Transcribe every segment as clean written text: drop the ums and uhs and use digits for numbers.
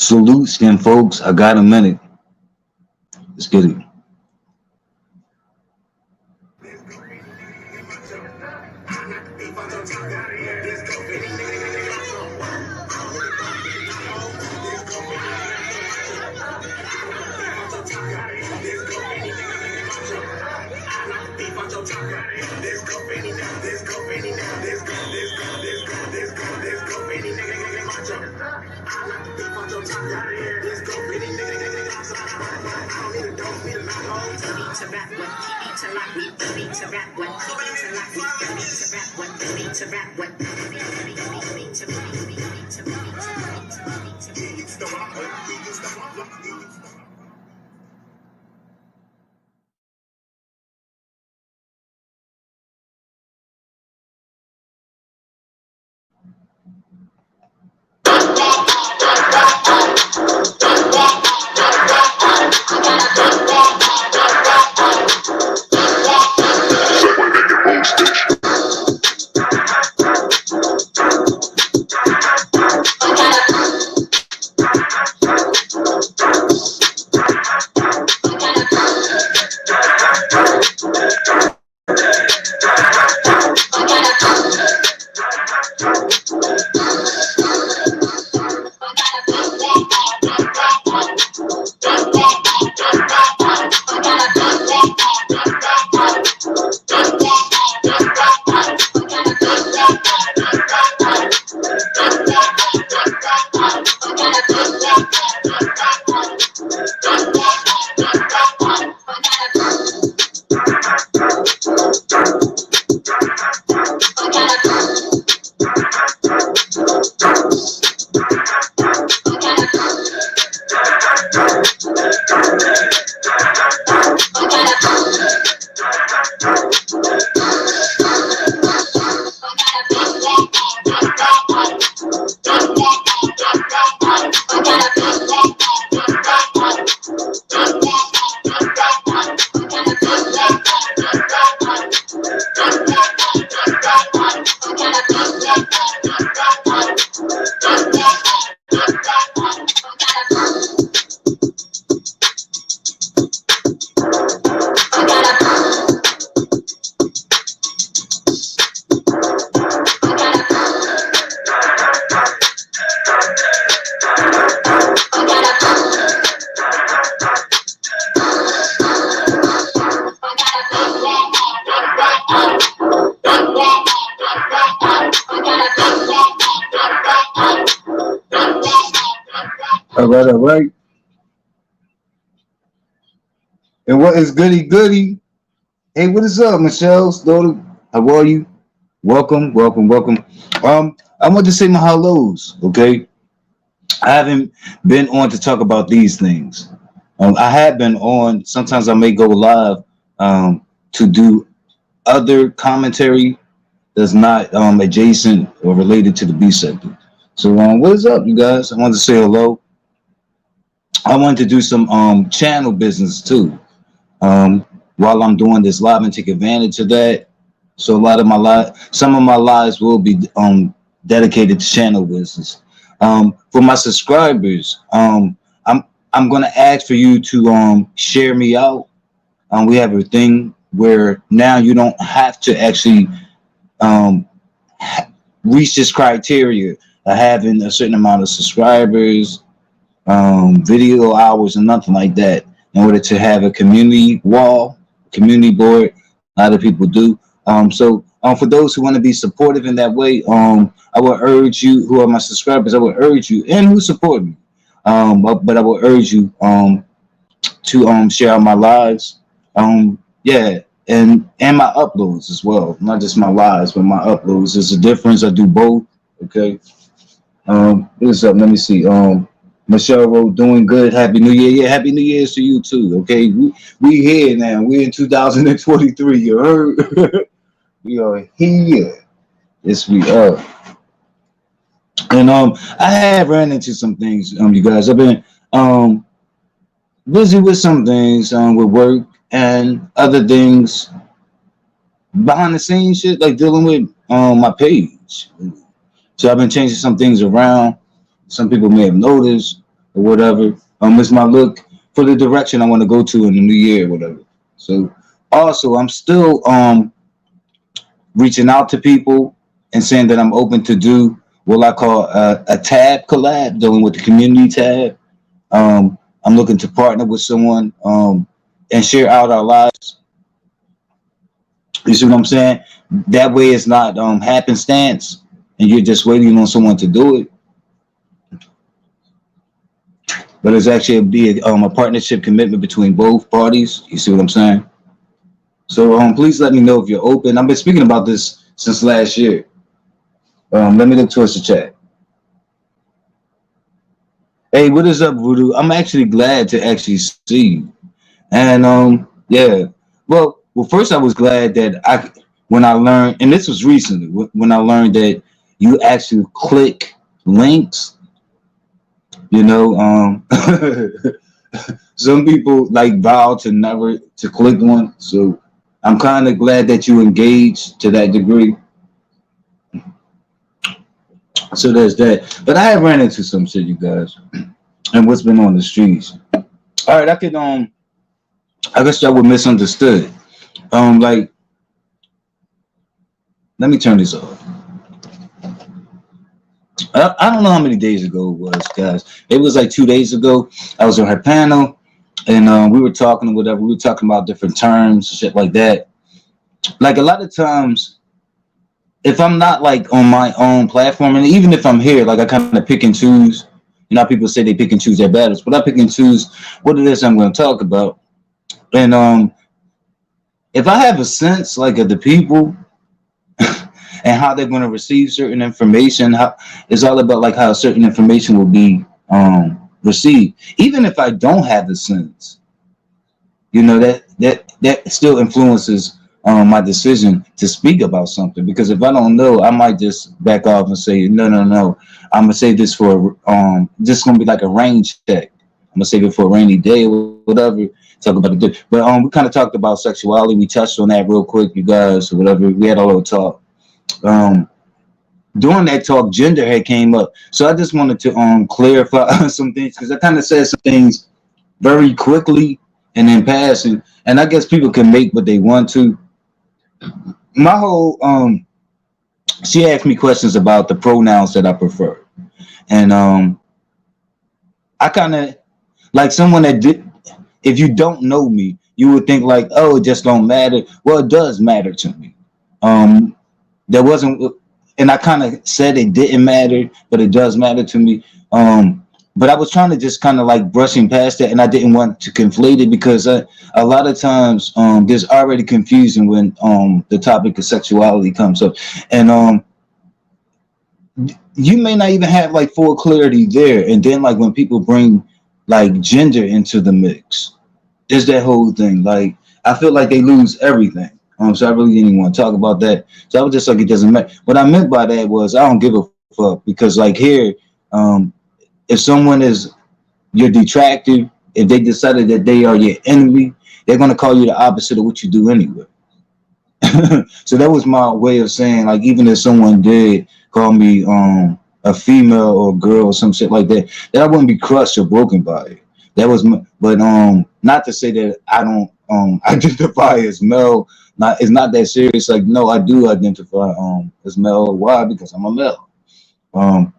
Salute, skin folks. I got a minute. Let's get it. All right, all right. And what is goody goody? Hey, what is up, Michelle's daughter? How are you? Welcome, welcome, welcome. I want to say my hellos, okay? I haven't been on to talk about these things. I have been on. Sometimes I may go live to do other commentary that's not adjacent or related to the B sector. So, what is up, you guys? I want to say hello. I want to do some channel business too. While I'm doing this live and take advantage of that. So a lot of my some of my lives will be dedicated to channel business. For my subscribers, I'm gonna ask for you to share me out. We have a thing where now you don't have to actually um, reach this criteria of having a certain amount of subscribers, video hours, and nothing like that in order to have a community wall, community board. A lot of people do. For those who want to be supportive in that way, I would urge you, who are my subscribers, I would urge you, and who support me, but I would urge you to share out my lives. Yeah, and my uploads as well, not just my lives, but my uploads. There's a difference. I do both. Okay. What's up? Let me see. Michelle wrote, doing good. Happy New Year. Yeah, Happy New Year's to you too. Okay, we here now. We're in 2023. You heard? We are here. Yes, we are. And I have ran into some things. You guys, I've been busy with some things with work and other things behind the scenes shit, like dealing with my page. So I've been changing some things around. Some people may have noticed. or whatever. It's my look for the direction I want to go to in the new year, or whatever. So also, I'm still reaching out to people and saying that I'm open to do what I call a tab collab, dealing with the community tab. I'm looking to partner with someone and share out our lives. You see what I'm saying? That way, it's not happenstance, and you're just waiting on someone to do it, but it's actually a partnership commitment between both parties. You see what I'm saying? So please let me know if you're open. I've been speaking about this since last year. Let me look towards the chat. Hey, what is up, Voodoo? I'm actually glad to actually see you. And yeah. Well, first I was glad that I when I learned, and this was recently when I learned that you actually click links. You know, some people like vow to never to click one. So I'm kind of glad that you engaged to that degree. So there's that. But I have ran into some shit, you guys, and what's been on the streets. All right, I guess y'all were misunderstood. Like, let me turn this off. I don't know how many days ago it was, guys. It was like 2 days ago. I was on her panel, and we were talking or whatever. We were talking about different terms, shit like that. Like a lot of times, if I'm not like on my own platform, and even if I'm here, like I kind of pick and choose. You know, how people say they pick and choose their battles, but I pick and choose what it is I'm going to talk about. And if I have a sense like of the people and how they're going to receive certain information. How it's all about like how certain information will be received. Even if I don't have the sense, you know that still influences my decision to speak about something. Because if I don't know, I might just back off and say no, no, no. I'm gonna say this for this is gonna be like a rain check. I'm gonna save it for a rainy day or whatever. Talk about it, but we kind of talked about sexuality. We touched on that real quick, you guys, or whatever. We had a little talk. Um, During that talk, gender had came up. So I just wanted to clarify some things because I kind of said some things very quickly and in passing. And I guess people can make what they want to. My whole she asked me questions about the pronouns that I prefer. And I kind of like someone that did if you don't know me, you would think like, oh, it just don't matter. Well, it does matter to me. Um there wasn't and I kind of said it didn't matter, but it does matter to me. But I was trying to just kind of like brushing past that, and I didn't want to conflate it because a lot of times there's already confusion when the topic of sexuality comes up, and you may not even have like full clarity there, and then like when people bring like gender into the mix, there's that whole thing. Like I feel like they lose everything. So I really didn't even want to talk about that. So I was just like, it doesn't matter. What I meant by that was I don't give a fuck because like here, um, if someone is your detractor, if they decided that they are your enemy, they're gonna call you the opposite of what you do anyway. So that was my way of saying like even if someone did call me a female or a girl or some shit like that, that I wouldn't be crushed or broken by it. That was but not to say that I don't identify as male. Not it's not that serious. Like no, I do identify as male. Why? Because I'm a male. Um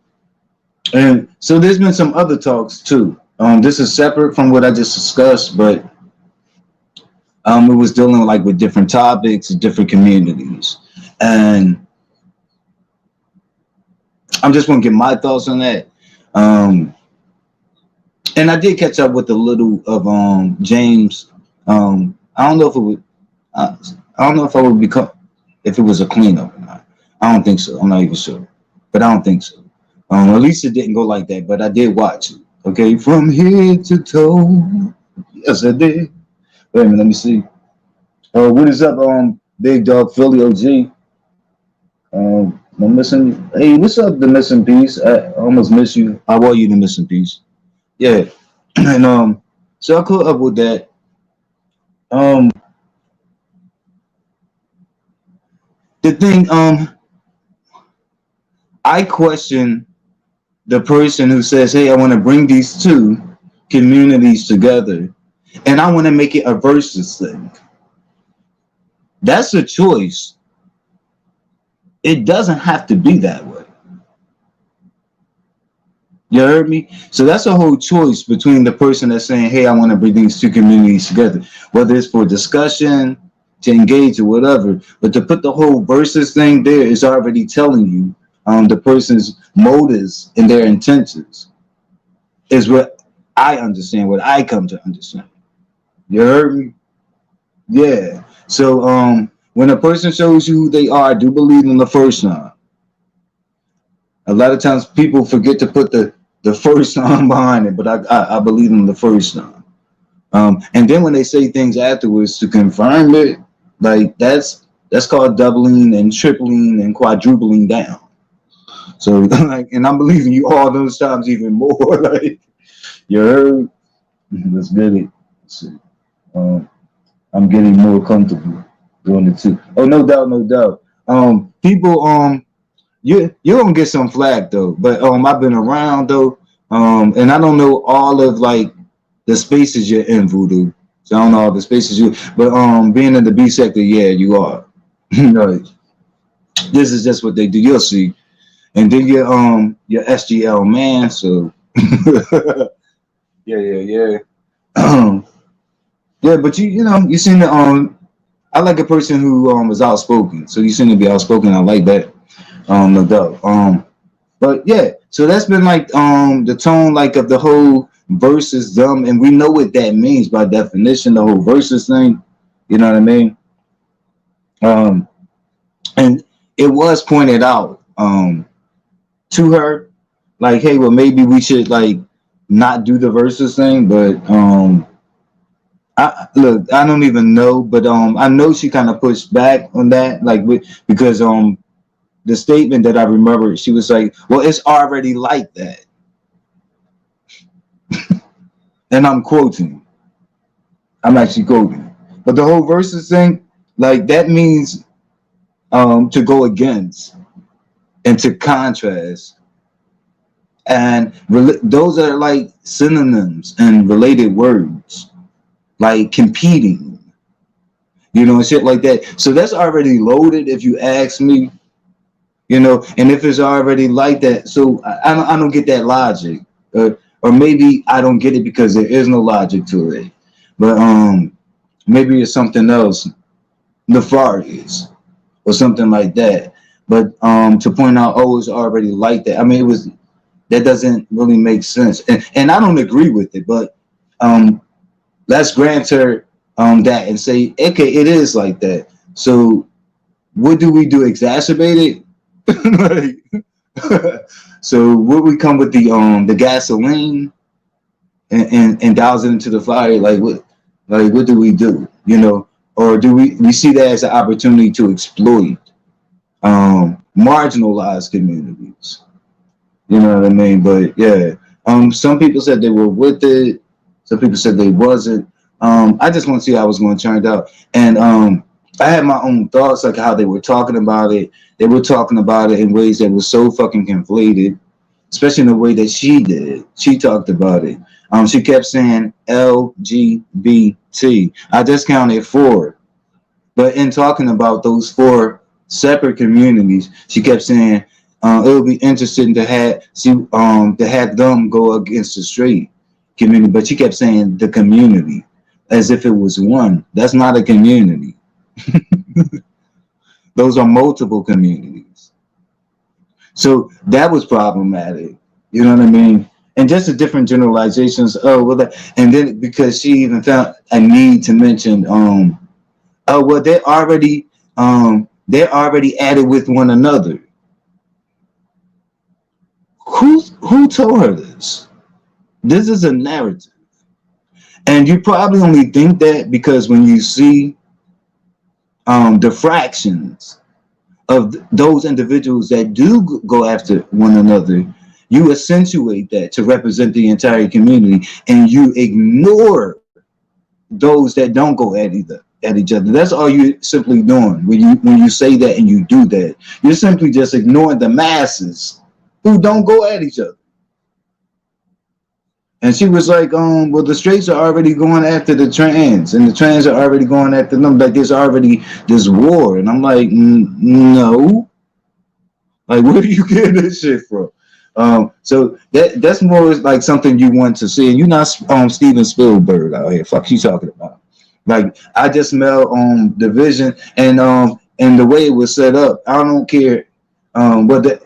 and so there's been some other talks too. This is separate from what I just discussed, but it was dealing like with different topics, different communities, and I'm just gonna get my thoughts on that. Um, and I did catch up with a little of James. I don't know if it would. I don't know if I would become if it was a cleanup or not. I don't think so. I'm not even sure, but I don't think so. At least it didn't go like that. But I did watch it. Okay, from head to toe. Yes, I did. Wait a minute, let me see. What is up, Big Dog Philly OG? I'm missing. Hey, what's up, the missing piece? I almost miss you. How are you, the missing piece? Yeah, and so I caught up with that. Um, the thing, I question the person who says, hey, I want to bring these two communities together and I want to make it a versus thing. That's a choice. It doesn't have to be that way. You heard me? So that's a whole choice between the person that's saying, hey, I want to bring these two communities together, whether it's for discussion, to engage or whatever. But to put the whole versus thing there is already telling you the person's motives and their intentions is what I understand, what I come to understand. You heard me? Yeah. So when a person shows you who they are, I do believe in the first time. A lot of times people forget to put the first time behind it, but I believe in the first time. And then when they say things afterwards to confirm it, like that's called doubling and tripling and quadrupling down. So like, and I'm believing you all those times even more. Like you heard. Let's get it. Let's see. I'm getting more comfortable doing it too. Oh, no doubt, no doubt. People, you're gonna get some flack though. But I've been around though, and I don't know all of like the spaces you're in, Voodoo. So I don't know all the spaces you. But being in the B sector, yeah, you are. Like, this is just what they do. You'll see. And then your SGL man. So yeah. Yeah, but you know, you seem to I like a person who is outspoken. So you seem to be outspoken. I like that. No doubt. But yeah, so that's been like the tone like of the whole versus them, and we know what that means by definition, the whole versus thing. You know what I mean? And it was pointed out to her, like, hey, well, maybe we should like not do the versus thing, but look, I don't even know, but I know she kind of pushed back on that, like because the statement that I remember, she was like, well, it's already like that. And I'm quoting. I'm actually quoting. But the whole versus thing, like that means to go against and to contrast. And those are like synonyms and related words, like competing, you know, and shit like that. So that's already loaded if you ask me, you know, and if it's already like that, so I don't get that logic. Or maybe I don't get it because there is no logic to it. But maybe it's something else, nefarious or something like that. But to point out, oh, it's already like that. I mean, that doesn't really make sense. And I don't agree with it, but let's grant her that and say, okay, it is like that. So what do we do? Exacerbate it? Like, so would we come with the gasoline and douse it into the fire? Like what do we do? You know, or do we see that as an opportunity to exploit marginalized communities? You know what I mean? But yeah, some people said they were with it. Some people said they wasn't. I just want to see how it was going to turn out. And I had my own thoughts, like how they were talking about it. They were talking about it in ways that were so fucking conflated, especially in the way that she did. She talked about it. She kept saying LGBT. I just counted 4. But in talking about those 4 separate communities, she kept saying it would be interesting to have them go against the straight community. But she kept saying the community as if it was one. That's not a community. Those are multiple communities. So that was problematic. You know what I mean? And just the different generalizations. Oh, well, and then because she even found a need to mention, oh, well, they're already added with one another. Who told her this? This is a narrative. And you probably only think that because when you see the fractions of those individuals that do go after one another, you accentuate that to represent the entire community, and you ignore those that don't go at each other. That's all you're simply doing when you say that and you do that. You're simply just ignoring the masses who don't go at each other. And she was like, well, the straights are already going after the trans, and the trans are already going after them. Like, there's already this war. And I'm like, no. Like, where do you get this shit from? So that's more like something you want to see. And you're not Steven Spielberg out here. Fuck you talking about. Like, I just smell the vision and the way it was set up. I don't care. But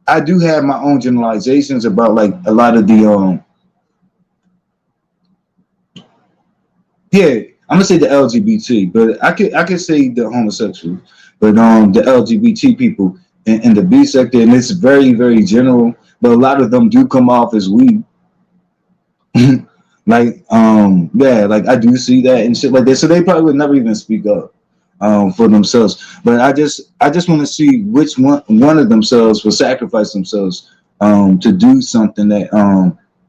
I do have my own generalizations about like a lot of the yeah, I'm gonna say the LGBT, but I could say the homosexual, but the LGBT people in the B sector, and it's very very general. But a lot of them do come off as weak. Like yeah, like I do see that and shit like that. So they probably would never even speak up for themselves. But I just want to see which one of themselves will sacrifice themselves to do something that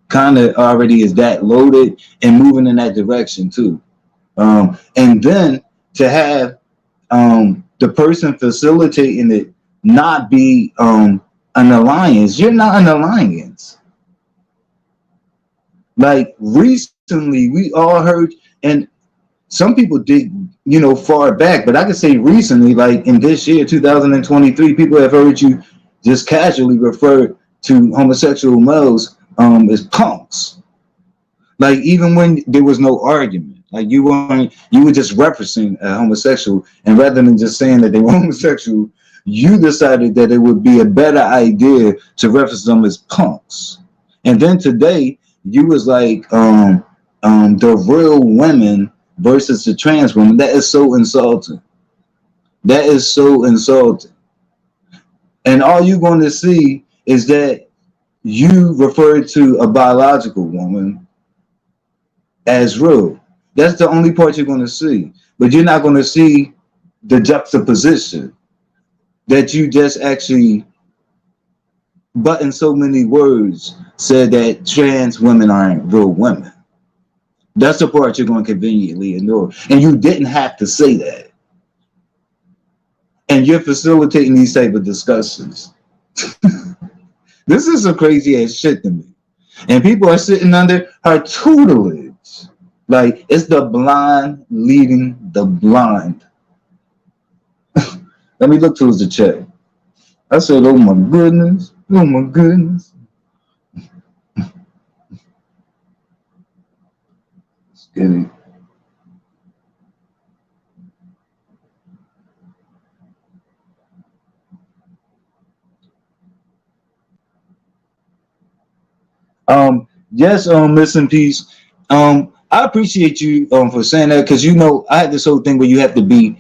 kind of already is that loaded and moving in that direction too. And then to have the person facilitating it not be an alliance. You're not an alliance. Like recently, we all heard, and some people did, far back, but I could say recently, like in this year, 2023, people have heard you just casually refer to homosexual males as punks. Like even when there was no argument, like you were just referencing a homosexual, and rather than just saying that they were homosexual, you decided that it would be a better idea to reference them as punks. And then today, you was like the real women versus the trans women. That is so insulting. That is so insulting. And all you're going to see is that you refer to a biological woman as real. That's the only part you're going to see. But you're not going to see the juxtaposition that you just actually, but in so many words, said that trans women aren't real women. That's the part you're going to conveniently ignore. And you didn't have to say that. And you're facilitating these type of discussions. This is some crazy ass shit to me. And people are sitting under her tutelage. Like, it's the blind leading the blind. Let me look towards the chat. I said, oh my goodness. Oh my goodness. Let's get it. Yes, Miss in Peace. I appreciate you for saying that because I had this whole thing where you have to be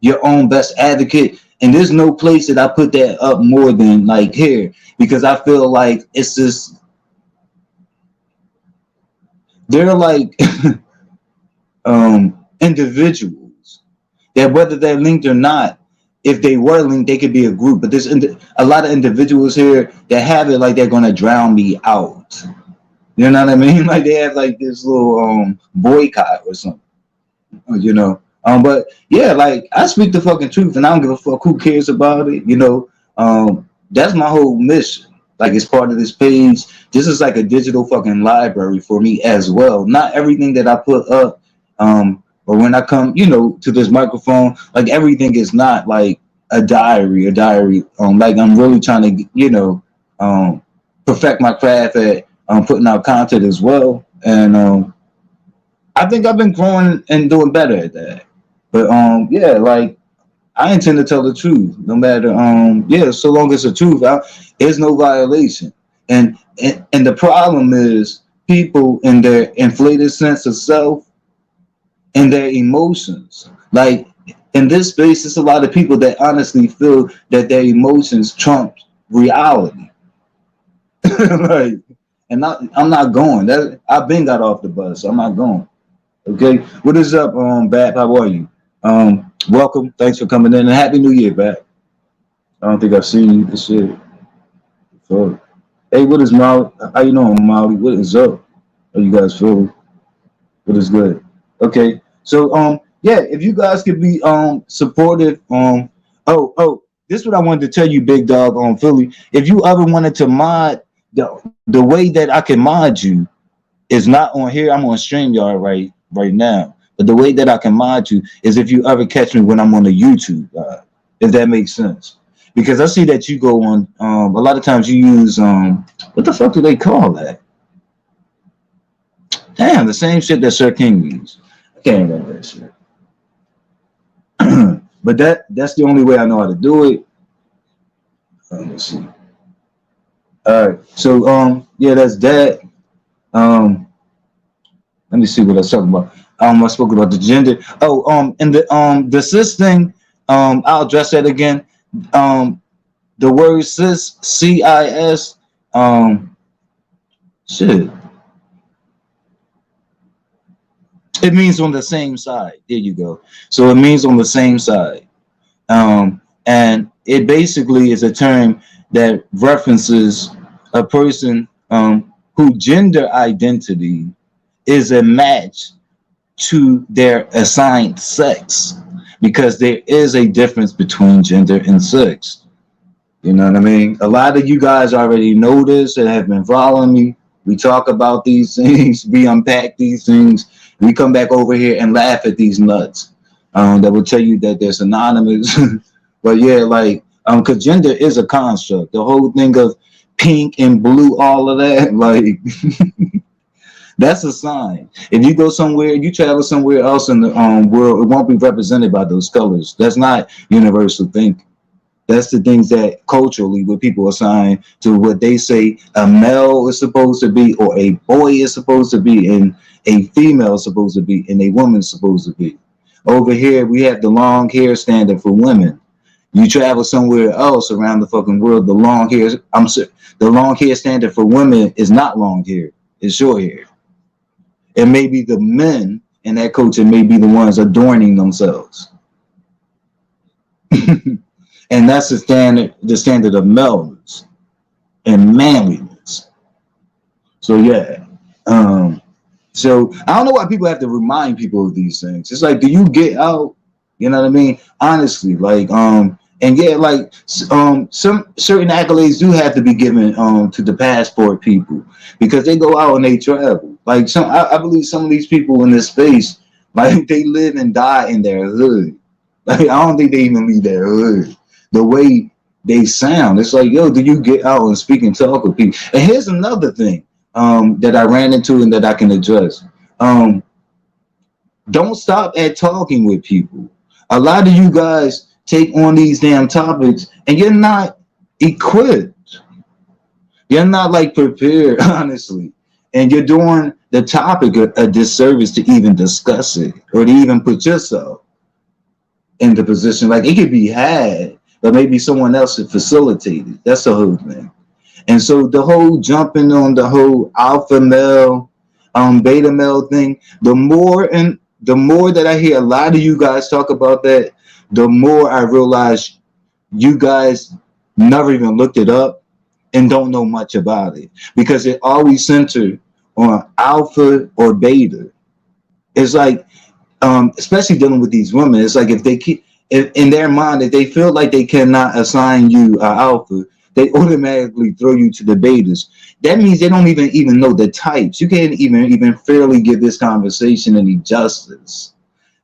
your own best advocate, and there's no place that I put that up more than like here because I feel like it's just they're like individuals that whether they're linked or not, if they were linked, they could be a group. But there's a lot of individuals here that have it like they're gonna drown me out. You know what I mean? Like they have like this little boycott or something. But yeah, like I speak the fucking truth, and I don't give a fuck who cares about it. That's my whole mission. Like it's part of this page. This is like a digital fucking library for me as well. Not everything that I put up, or when I come, to this microphone, like everything is not like a diary. Like I'm really trying to, perfect my craft at putting out content as well, and I think I've been growing and doing better at that. But yeah, like I intend to tell the truth, no matter yeah, so long as the truth, there's no violation. And the problem is people in their inflated sense of self and their emotions. Like in this space, it's a lot of people that honestly feel that their emotions trump reality. Like, and I'm not going. I've been got off the bus. So I'm not going. Okay, what is up, Bap? How are you? Welcome. Thanks for coming in, and Happy New Year, Bap. I don't think I've seen you this year. So, hey, what is Molly? How you doing, Molly? What is up? How you guys feeling? What is good? Okay, so yeah, if you guys could be supportive, this is what I wanted to tell you, big dog, on Philly. If you ever wanted to mod the way that I can mod you is not on here. I'm on StreamYard right now. But the way that I can mod you is if you ever catch me when I'm on the YouTube, if that makes sense. Because I see that you go on a lot of times you use what the fuck do they call that? Damn, the same shit that Sir King used. I can't remember that shit. But that's the only way I know how to do it. Let's see. All right. So yeah, that's that. Um let me see what I was talking about. I spoke about the gender. Oh, and the cis thing, I'll address that again. Um the word cis, CIS, shit. It means on the same side. There you go. So it means on the same side. And it basically is a term that references a person whose gender identity is a match to their assigned sex, because there is a difference between gender and sex. You know what I mean? A lot of you guys already know this and have been following me. We talk about these things, we unpack these things, we come back over here and laugh at these nuts that will tell you that they're synonymous. But yeah, like, because gender is a construct. The whole thing of pink and blue, all of that, like, that's a sign. If you go somewhere, you travel somewhere else in the world, it won't be represented by those colors. That's not universal thinking. That's the things that culturally what people assign to what they say a male is supposed to be, or a boy is supposed to be, and a female is supposed to be, and a woman is supposed to be. Over here, we have the long hair standard for women. You travel somewhere else around the fucking world, the long hair, the long hair standard for women is not long hair, it's short hair. And maybe the men in that culture may be the ones adorning themselves. And that's the standard of maleness and manliness. So yeah. So I don't know why people have to remind people of these things. It's like, do you get out? You know what I mean? Honestly, like, and yeah, like, some certain accolades do have to be given to the passport people, because they go out and they travel. Like, I believe some of these people in this space, like, they live and die in their hood. Like, I don't think they even leave their hood. The way they sound, it's like, yo, do you get out and speak and talk with people? And here's another thing that I ran into and that I can address. Don't stop at talking with people. A lot of you guys take on these damn topics and you're not equipped. You're not like prepared, honestly. And you're doing the topic a disservice to even discuss it, or to even put yourself in the position. Like, it could be had, but maybe someone else should facilitate it. That's the whole thing. And so the whole jumping on the whole alpha male, beta male thing, the more that I hear a lot of you guys talk about that, the more I realize you guys never even looked it up and don't know much about it, because it always centered on alpha or beta. It's like, especially dealing with these women, it's like, if they keep, if in their mind, if they feel like they cannot assign you an alpha, they automatically throw you to the betas. That means they don't even know the types. You can't even fairly give this conversation any justice,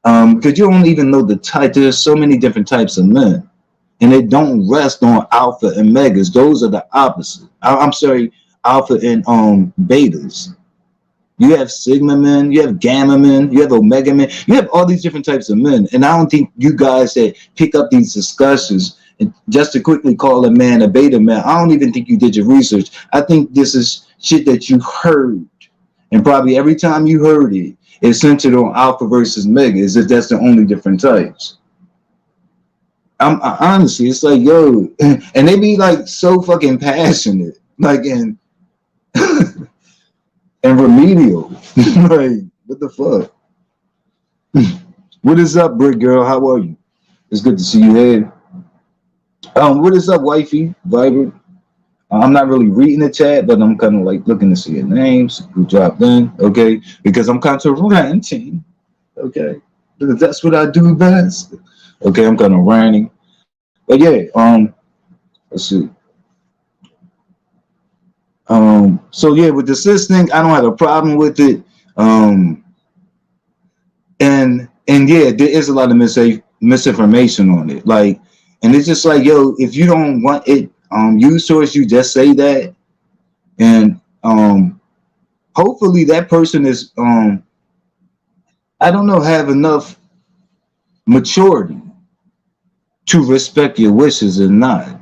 because you don't even know the type. There's so many different types of men, and they don't rest on alpha and megas. Those are the opposite. I'm sorry, alpha and betas. You have sigma men, you have gamma men, you have omega men, you have all these different types of men. And I don't think you guys that pick up these discussions, and just to quickly call a man a beta man, I don't even think you did your research. I think this is shit that you heard. And probably every time you heard it, it's centered on alpha versus mega, as if that's the only different types. Honestly, it's like, yo, and they be like so fucking passionate, like, and remedial. Like, what the fuck? What is up, Brick Girl? How are you? It's good to see you here. What is up, wifey? Vibrant. I'm not really reading the chat, but I'm kind of like looking to see your names who dropped in, okay? Because I'm kind of ranting, okay? Because that's what I do best. Okay, I'm kind of ranting. But yeah, let's see. So yeah, with the cis thing, I don't have a problem with it. Um, and yeah, there is a lot of misinformation on it. Like, and it's just like, yo, if you don't want it used towards you, just say that, and hopefully that person is I don't know, have enough maturity to respect your wishes and not.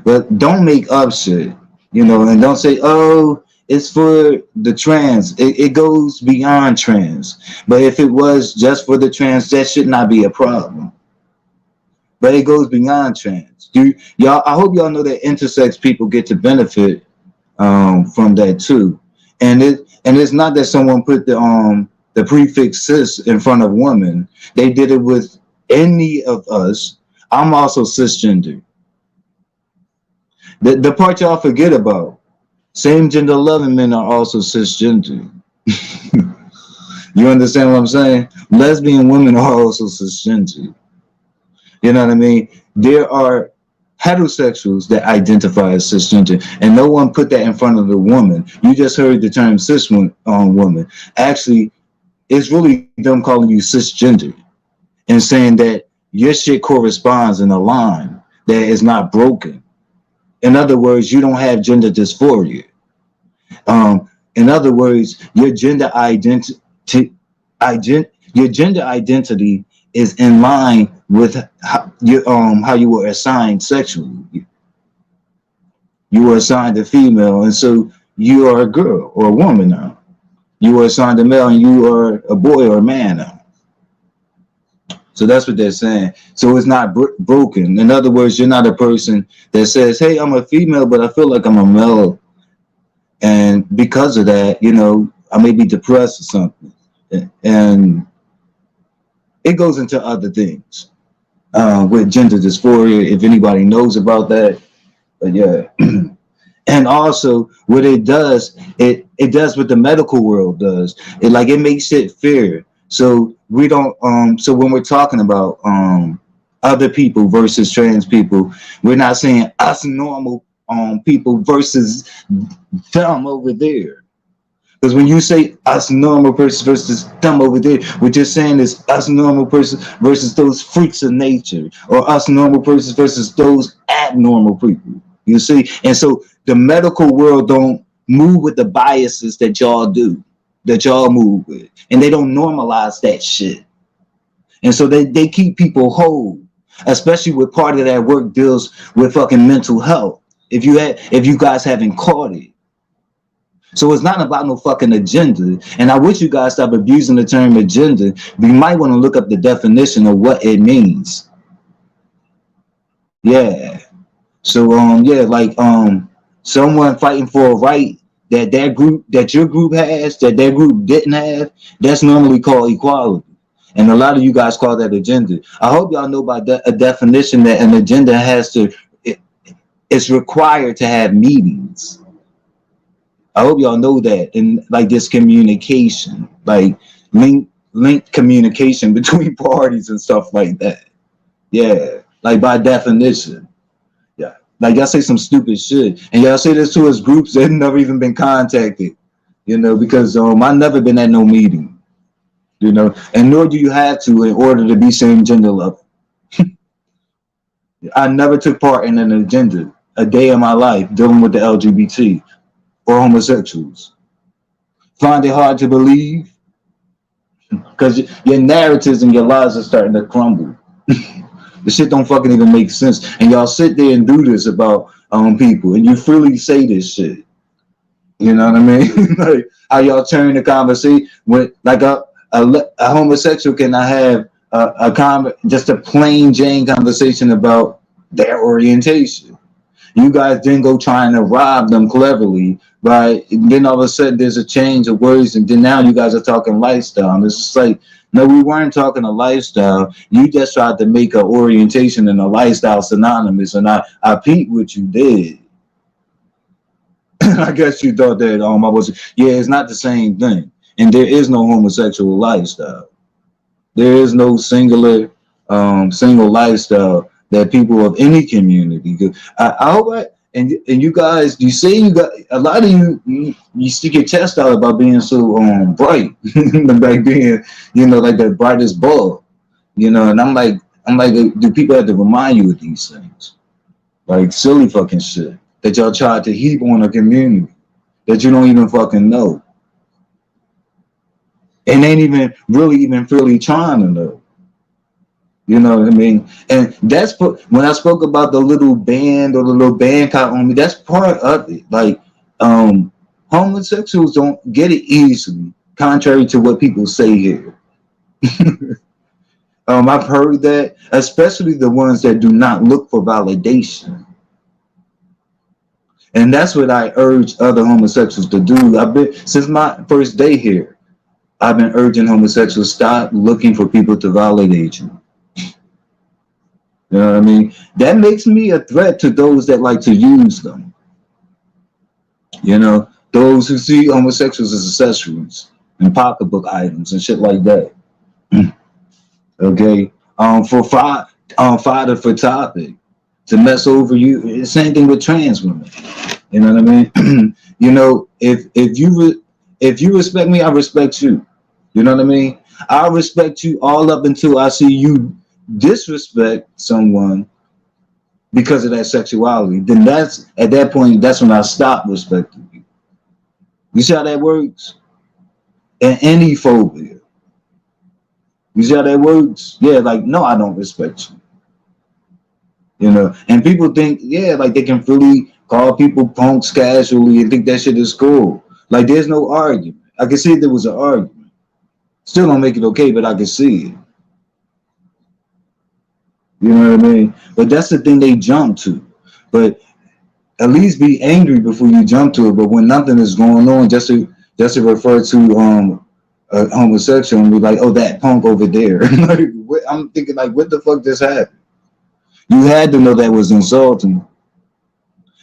But don't make up shit, and don't say, oh, it's for the trans. It goes beyond trans. But if it was just for the trans, that should not be a problem. But it goes beyond trans. Y'all, I hope y'all know that intersex people get to benefit from that too. And it's not that someone put the prefix cis in front of woman. They did it with any of us. I'm also cisgender. The part y'all forget about, same gender loving men are also cisgender. You understand what I'm saying? Lesbian women are also cisgender. You know what I mean? There are heterosexuals that identify as cisgender, and no one put that in front of the woman. You just heard the term cis woman. Actually, it's really them calling you cisgender and saying that your shit corresponds in a line that is not broken. In other words, you don't have gender dysphoria. In other words, your gender identity, your gender identity is in line with how you were assigned sexually. You were assigned a female, and so you are a girl or a woman now. You were assigned a male, and you are a boy or a man now. So that's what they're saying. So it's not broken. In other words, you're not a person that says, hey, I'm a female, but I feel like I'm a male. And because of that, I may be depressed or something. And it goes into other things with gender dysphoria, if anybody knows about that. But yeah. And also what it does, it does what the medical world does. It makes it fair. So we don't so when we're talking about other people versus trans people, we're not saying us normal people versus them over there. Because when you say us normal person versus them over there, we're just saying it's us normal person versus those freaks of nature, or us normal persons versus those abnormal people. You see? And so the medical world don't move with the biases that y'all do, that y'all move with. And they don't normalize that shit. And so they keep people whole, especially with part of that work deals with fucking mental health. If you guys haven't caught it. So it's not about no fucking agenda. And I wish you guys stop abusing the term agenda. You might want to look up the definition of what it means. Yeah. So someone fighting for a right that your group has, that their group didn't have, that's normally called equality. And a lot of you guys call that agenda. I hope y'all know about a definition that an agenda it's required to have meetings. I hope y'all know that. And like this communication, like link communication between parties and stuff like that. Yeah, like by definition. Yeah, like y'all say some stupid shit, and y'all say this to us groups that never even been contacted. Because I never been at no meeting. And nor do you have to in order to be same gender level. I never took part in an agenda a day in my life dealing with the LGBT or homosexuals. Find it hard to believe because your narratives and your lies are starting to crumble. The shit don't fucking even make sense. And y'all sit there and do this about people, and you freely say this shit. You know what I mean? Like how y'all turn the conversation when like a homosexual cannot have just a plain Jane conversation about their orientation. You guys didn't go trying to rob them cleverly, right? And then all of a sudden there's a change of words, and then now you guys are talking lifestyle. And it's just like, no, we weren't talking a lifestyle. You just tried to make an orientation and a lifestyle synonymous, and I peeped what you did. I guess you thought that I was. Yeah, it's not the same thing, and there is no homosexual lifestyle. There is no single lifestyle that people of any community. I hope and you guys, you say you got a lot of you stick your chest out about being so bright, like being, like the brightest bulb, and I'm like, do people have to remind you of these things? Like silly fucking shit that y'all tried to heap on a community that you don't even fucking know and ain't even really trying to know. You know what I mean? And when I spoke about the little band or the little band caught on me, that's part of it. Like, homosexuals don't get it easily, contrary to what people say here. I've heard that, especially the ones that do not look for validation. And that's what I urge other homosexuals to do. I've been, since my first day here, I've been urging homosexuals, stop looking for people to validate you. You know what I mean? That makes me a threat to those that like to use them. Those who see homosexuals as accessories and pocketbook items and shit like that. Okay. Fodder for topic to mess over you. Same thing with trans women. You know what I mean? If you respect me, I respect you. You know what I mean? I respect you all up until I see you disrespect someone because of that sexuality. Then at that point, that's when I stop respecting you. You see how that works? And any phobia. You see how that works? Yeah, like, no, I don't respect you. And people think, yeah, like they can freely call people punks casually and think that shit is cool. Like, there's no argument. I can see if there was an argument. Still don't make it okay, but I can see it. You know what I mean? But that's the thing they jump to. But at least be angry before you jump to it. But when nothing is going on, just to refer to a homosexual and be like, oh, that punk over there. Like, I'm thinking, like, what the fuck just happened? You had to know that was insulting.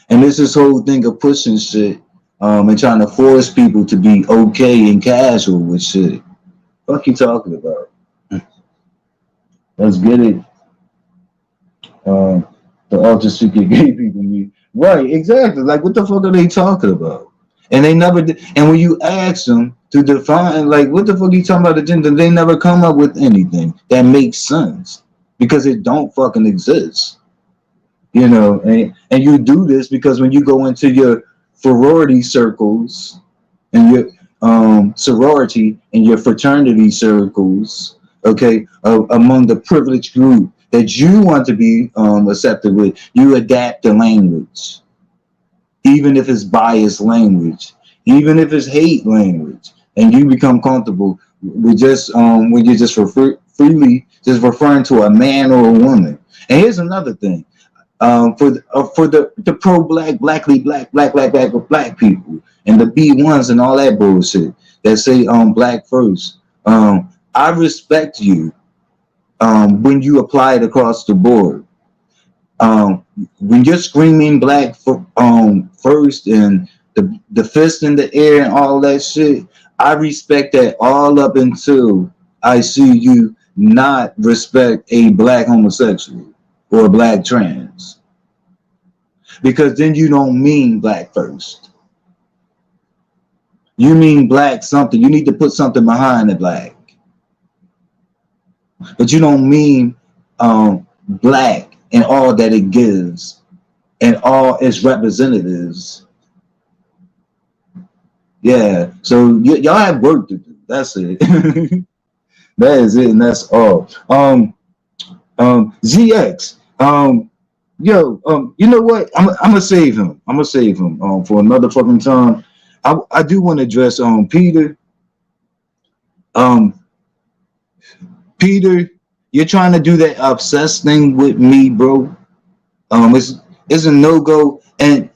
And it's this whole thing of pushing shit and trying to force people to be okay and casual with shit. What you talking about? Let's get it. The ultra secret gay people meet. Right, exactly. Like, what the fuck are they talking about? And they never did. And when you ask them to define, like, what the fuck are you talking about agenda, they never come up with anything that makes sense because it don't fucking exist. And you do this because when you go into your sorority circles and your sorority and your fraternity circles, okay, among the privileged group that you want to be accepted with, you adapt the language, even if it's biased language, even if it's hate language, and you become comfortable with just when you're just freely just referring to a man or a woman. And here's another thing. For the pro-black, black people and the B1s and all that bullshit that say black first. I respect you when you apply it across the board. When you're screaming black first and the fist in the air and all that shit, I respect that all up until I see you not respect a black homosexual or a black trans, because then you don't mean black first. You mean black something. You need to put something behind the black, but you don't mean black and all that it gives and all its representatives. Yeah, so y'all have work to do. That's it. That is it, and that's all. ZX. You know what? I'm gonna save him. I'm gonna save him for another fucking time. I do want to address Peter. Peter, you're trying to do that obsessed thing with me, bro. It's a no-go, and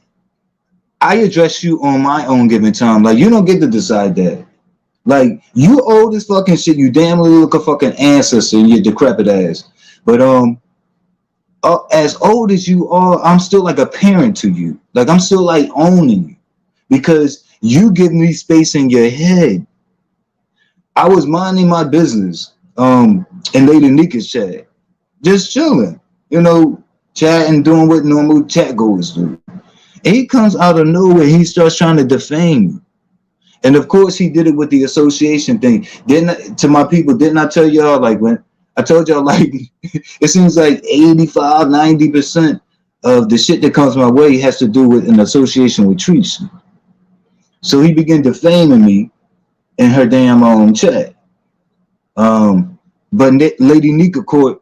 I address you on my own given time. Like, you don't get to decide that. Like, you owe this fucking shit. You damn little look a fucking ancestor in your decrepit ass. But as old as you are, I'm still like a parent to you. Like, I'm still like owning you because you give me space in your head. I was minding my business in Lady Nika's chat, just chilling, chatting, doing what normal chat goers do. And he comes out of nowhere. He starts trying to defame me. And of course, he did it with the association thing. To my people, didn't I tell y'all, like, when I told y'all, like, it seems like 85, 90% of the shit that comes my way has to do with an association with Teresa. So he began defaming me in her damn chat. But Lady Nika caught,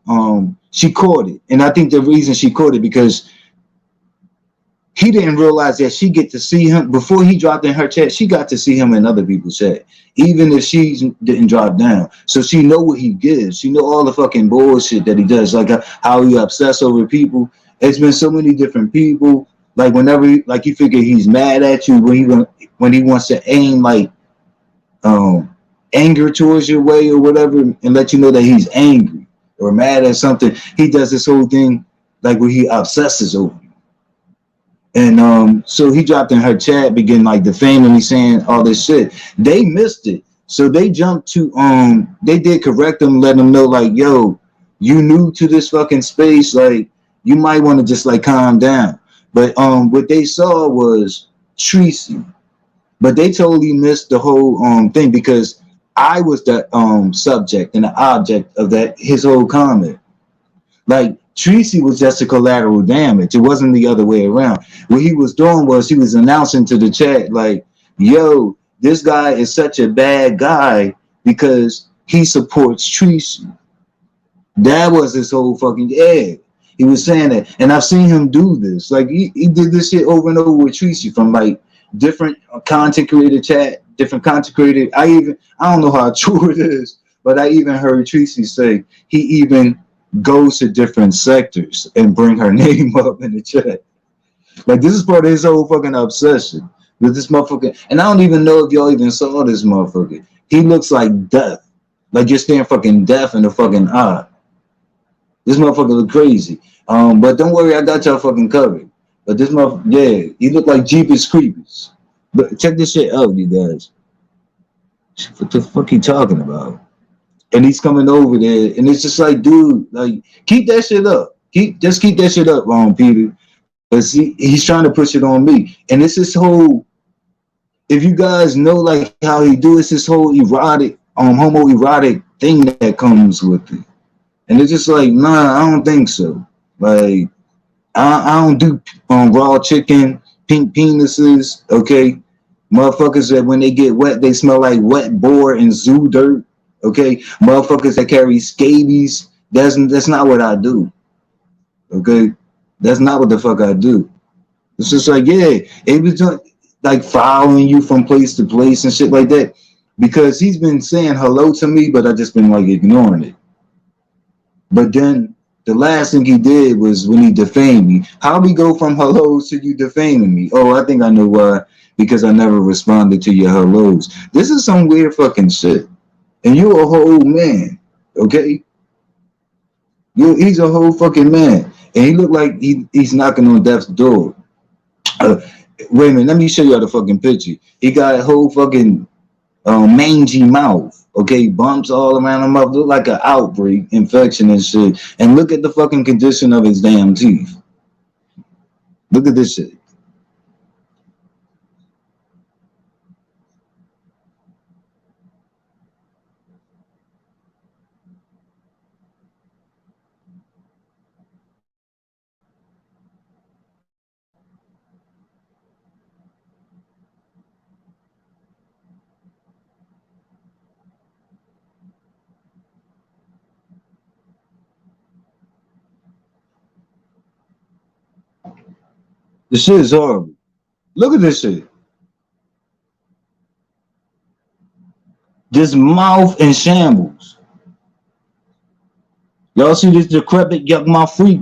she caught it. And I think the reason she caught it because he didn't realize that she get to see him before he dropped in her chat. She got to see him in other people's chat, even if she didn't drop down. So she know what he gives. She know all the fucking bullshit that he does, like how he obsess over people. It's been so many different people. Like whenever, like you figure he's mad at you when he wants to aim like anger towards your way or whatever, and let you know that he's angry or mad at something. He does this whole thing like where he obsesses over. And so he dropped in her chat, began like defaming me, saying all this shit. They missed it. So they jumped to they did correct him, let him know, like, yo, you new to this fucking space, like you might want to just like calm down. But what they saw was Tracy. But they totally missed the whole thing because I was the subject and the object of that his whole comment. Like Tracy was just a collateral damage. It wasn't the other way around. What he was doing was he was announcing to the chat, like, yo, this guy is such a bad guy because he supports Tracy. That was his whole fucking egg. He was saying that. And I've seen him do this. Like, he did this shit over and over with Tracy from, like, different content creator chat, different content creator. I don't know how true it is, but I even heard Tracy say he even goes to different sectors and bring her name up in the chat. Like, this is part of his whole fucking obsession with this motherfucker. And I don't even know if y'all even saw this motherfucker. He looks like death. Like you're staring fucking death in the fucking eye. This motherfucker look crazy. But don't worry, I got y'all fucking covered. But this motherfucker, yeah, he look like Jeepers Creepers. But check this shit out, you guys. What the fuck he talking about? And he's coming over there, and it's just like, dude, like, keep that shit up. Just keep that shit up, Peter. Because he's trying to push it on me. And it's this whole, if you guys know like how he do, it's this whole erotic, homoerotic thing that comes with it. And it's just like, nah, I don't think so. Like, I don't do raw chicken, pink penises, okay? Motherfuckers that when they get wet, they smell like wet boar and zoo dirt, okay? Motherfuckers that carry scabies, that's not what I do, okay? That's not what the fuck I do. It's just like, yeah, it was like following you from place to place and shit like that. Because he's been saying hello to me, but I just been like ignoring it. But then the last thing he did was when he defamed me. How we go from hellos to you defaming me? Oh, I think I know why. Because I never responded to your hellos. This is some weird fucking shit. And you're a whole man, okay? He's a whole fucking man. And he looked like he's knocking on death's door. Wait a minute, let me show you the fucking picture. He got a whole fucking mangy mouth, okay? Bumps all around him up, look like an outbreak, infection and shit. And look at the fucking condition of his damn teeth. Look at this shit. This shit is horrible. Look at this shit. This mouth in shambles. Y'all see this decrepit yuck mouth freak?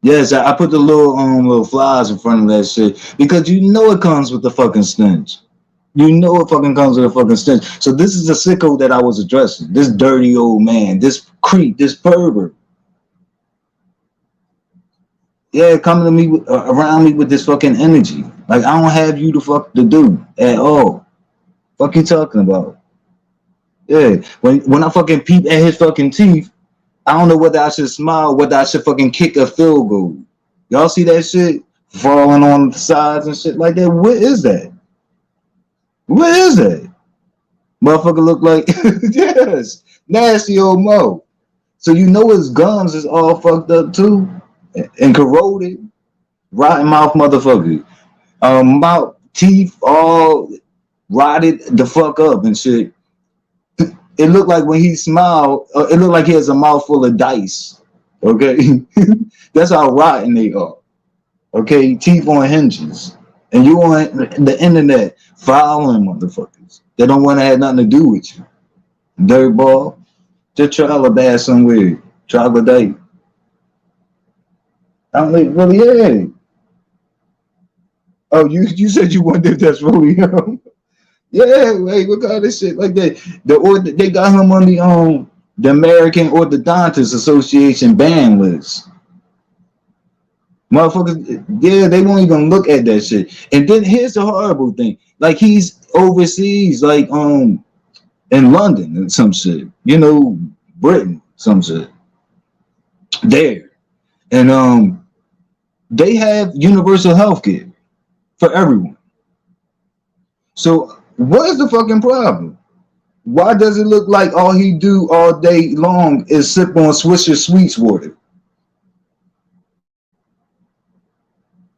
Yes, I put the little flies in front of that shit because you know it comes with the fucking stench. You know it fucking comes with a fucking stench. So this is the sicko that I was addressing. This dirty old man, this creep, this pervert. Yeah, coming to me around me with this fucking energy. Like I don't have you to fuck to do at all. Fuck you talking about? Yeah, when I fucking peep at his fucking teeth, I don't know whether I should smile, whether I should fucking kick a field goal. Y'all see that shit? falling on the sides and shit like that. What is that? What is that? Motherfucker look like yes, nasty old Mo. So you know his gums is all fucked up too and corroded, rotten mouth motherfucker. Mouth teeth all rotted the fuck up and shit. It looked like when he smiled, it looked like he has a mouth full of dice. Okay, that's how rotten they are. Okay, teeth on hinges, and you on the internet following motherfuckers that don't want to have nothing to do with you. Dirt ball, just travel bad somewhere, troglodyte. I'm like, really? Yeah. Oh, you said you wonder if that's really him. Yeah, like what kind of shit like that? They got him on the American Orthodontists Association ban list. Motherfuckers, yeah, they won't even look at that shit. And then here's the horrible thing: like he's overseas, like in London and some shit, Britain, some shit there, and they have universal health care for everyone. So what is the fucking problem? Why does it look like all he do all day long is sip on Swisher Sweets water?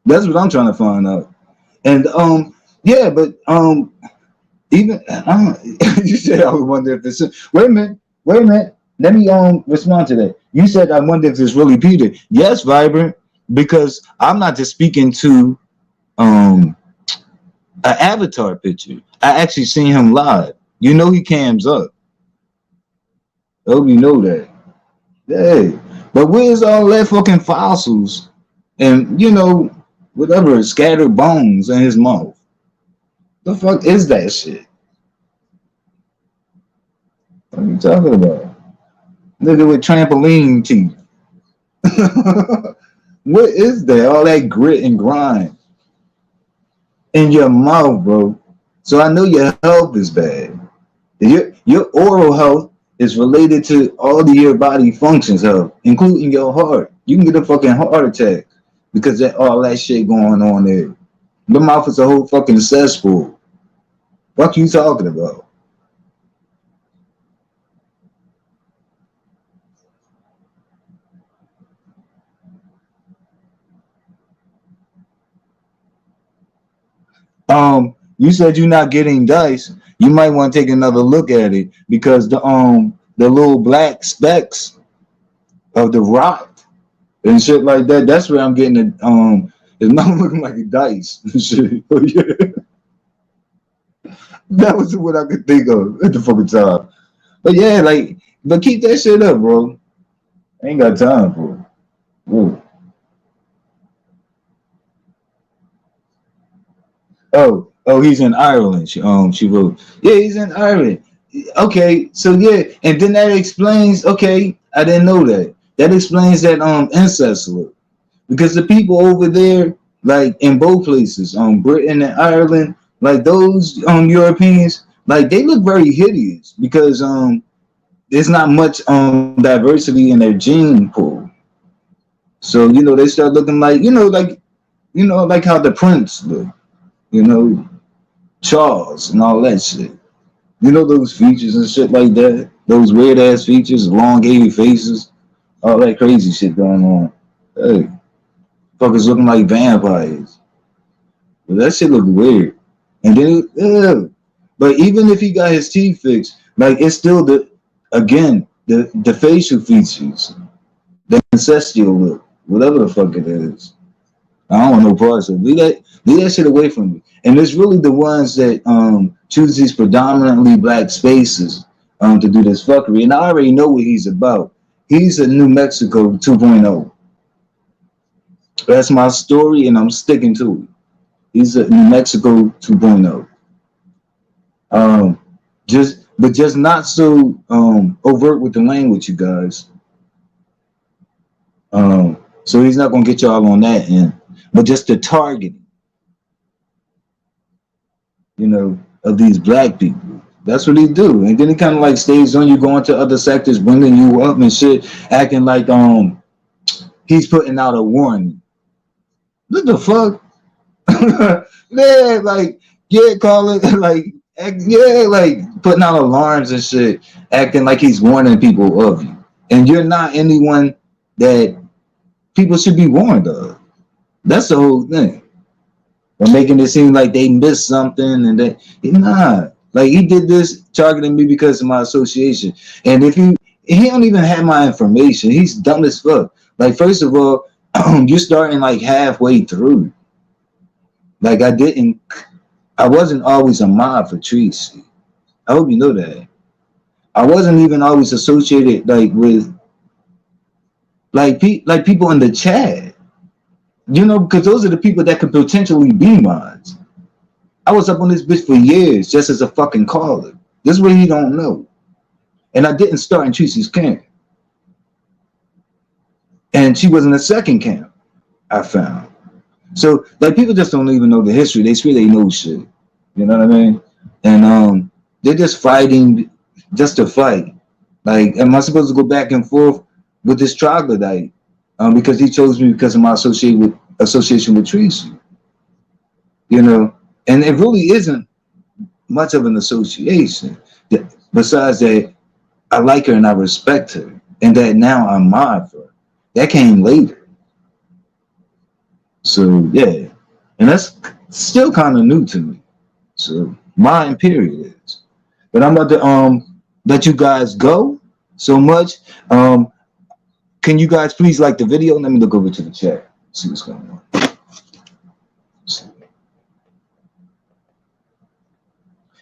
That's what I'm trying to find out. And yeah, but even you said I would wonder if it's wait a minute. Let me respond to that. You said I wonder if it's really Peter. Yes, Vibrant, because I'm not just speaking to an avatar picture. I actually seen him live. You know he cams up. Oh, you know that. Yeah. But where's all that fucking fossils and whatever scattered bones in his mouth? The fuck is that shit? What are you talking about? Nigga with trampoline teeth. What is that? All that grit and grind in your mouth, bro. So I know your health is bad. Your oral health is related to all of your body functions health, including your heart. You can get a fucking heart attack because of all that shit going on there. The mouth is a whole fucking cesspool. What you talking about? You said you're not getting dice. You might want to take another look at it because the little black specks of the rot and shit like that. That's where I'm getting it. It's not looking like a dice. Shit. Yeah. That was what I could think of at the fucking time. But yeah, but keep that shit up, bro. I ain't got time for it. Ooh. Oh, he's in Ireland. She wrote. Yeah, he's in Ireland. Okay, so yeah, and then that explains. Okay, I didn't know that. That explains that incest look because the people over there, like in both places, Britain and Ireland, like those Europeans, like they look very hideous because there's not much diversity in their gene pool. So they start looking like like how the prince look, you know, Charles and all that shit. Those features and shit like that. Those weird ass features, elongated faces, all that crazy shit going on. Hey, fuckers looking like vampires. But that shit look weird. And then, yeah. But even if he got his teeth fixed, like it's still the facial features, the ancestral look, whatever the fuck it is. I don't want no parts of it. Leave that shit away from me. And it's really the ones that choose these predominantly black spaces to do this fuckery. And I already know what he's about. He's a New Mexico 2.0. That's my story, and I'm sticking to it. He's a New Mexico 2.0. Just not so overt with the language, you guys. So he's not gonna get y'all on that end, but just the targeting, of these black people. That's what he do, and then he kind of like stays on you, going to other sectors, bringing you up and shit, acting like he's putting out a warning. What the fuck? Yeah, like, yeah, calling, like, yeah, like putting out alarms and shit, acting like he's warning people of you. And you're not anyone that people should be warned of. That's the whole thing. Or making it seem like they missed something and that, nah. Like, he did this targeting me because of my association. And if he don't even have my information, he's dumb as fuck. Like, first of all, you're starting like halfway through. Like, I wasn't always a mod for Tracy. I hope you know that. I wasn't even always associated like with like people in the chat. You know, because those are the people that could potentially be mods. I was up on this bitch for years just as a fucking caller. This is what he don't know. And I didn't start in Tracy's camp. And she was in the second camp, I found. So like people just don't even know the history. They swear they know shit. You know what I mean? And they're just fighting just to fight. Like, am I supposed to go back and forth with this troglodyte? Because he chose me because of my association with Tracy. You know, and it really isn't much of an association. Besides that, I like her and I respect her, and that now I'm mod for her. That came later. So yeah, and that's still kind of new to me. So mine period is. But I'm about to let you guys go so much. Can you guys please like the video? Let me look over to the chat, see what's going on.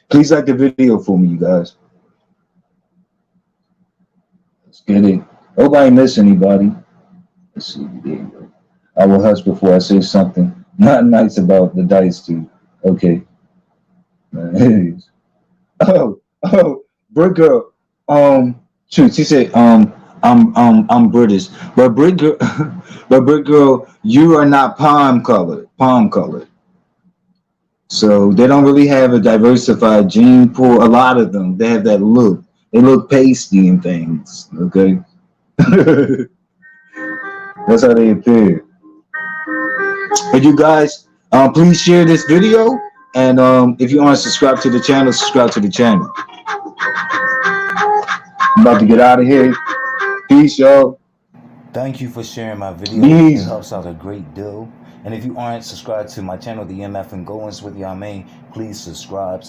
Please like the video for me, you guys. Let's get it. Hope I ain't miss anybody. Let's see. There you go. I will hush before I say something not nice about the dice too. Okay. Oh, Brick Girl. Shoot, she said, I'm British, but Brick Girl, but Brick Girl, you are not palm colored. So they don't really have a diversified gene pool. A lot of them, they have that look. They look pasty and things. Okay. That's how they appear. But you guys, please share this video. And if you aren't subscribed to the channel, subscribe to the channel. I'm about to get out of here. Peace, y'all. Thank you for sharing my video. Peace. It helps out a great deal. And if you aren't subscribed to my channel, the MF and Goins with Yamain, please subscribe.